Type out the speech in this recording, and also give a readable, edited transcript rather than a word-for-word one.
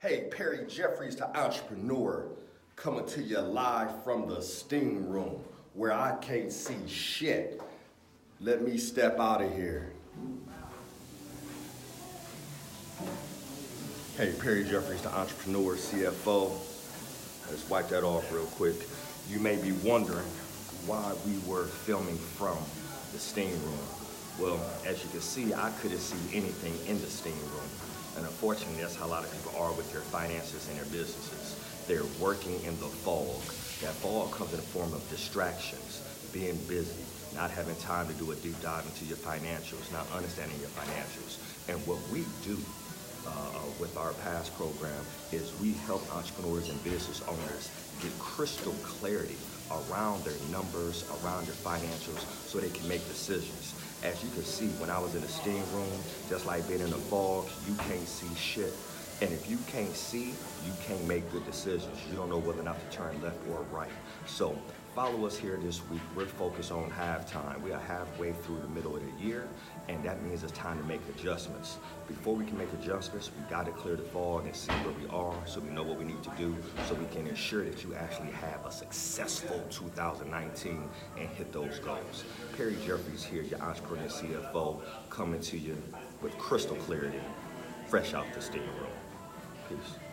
Hey, Perry Jeffries, the entrepreneur, coming to you live from the steam room where I can't see shit. Let me step out of here. Hey, Perry Jeffries, the entrepreneur, CFO. Let's wipe that off real quick. You may be wondering why we were filming from the steam room. Well, as you can see, I couldn't see anything in the steam room. And unfortunately, that's how a lot of people are with their finances and their businesses. They're working in the fog. That fog comes in the form of distractions, being busy, not having time to do a deep dive into your financials, not understanding your financials. And what we do with our past program is we help entrepreneurs and business owners get crystal clarity around their numbers, around their financials, so they can make decisions. As you can see, when I was in the steam room, just like being in the fog, you can't see shit. And if you can't see, you can't make good decisions. You don't know whether or not to turn left or right. So follow us here this week. We're focused on halftime. We are halfway through the middle of the year, and that means it's time to make adjustments. Before we can make adjustments, we got to clear the fog and see where we are so we know what we need to do so we can ensure that you actually have a successful 2019 and hit those goals. Perry Jeffries here, your entrepreneur CFO, coming to you with crystal clarity, fresh out the steam room. Peace.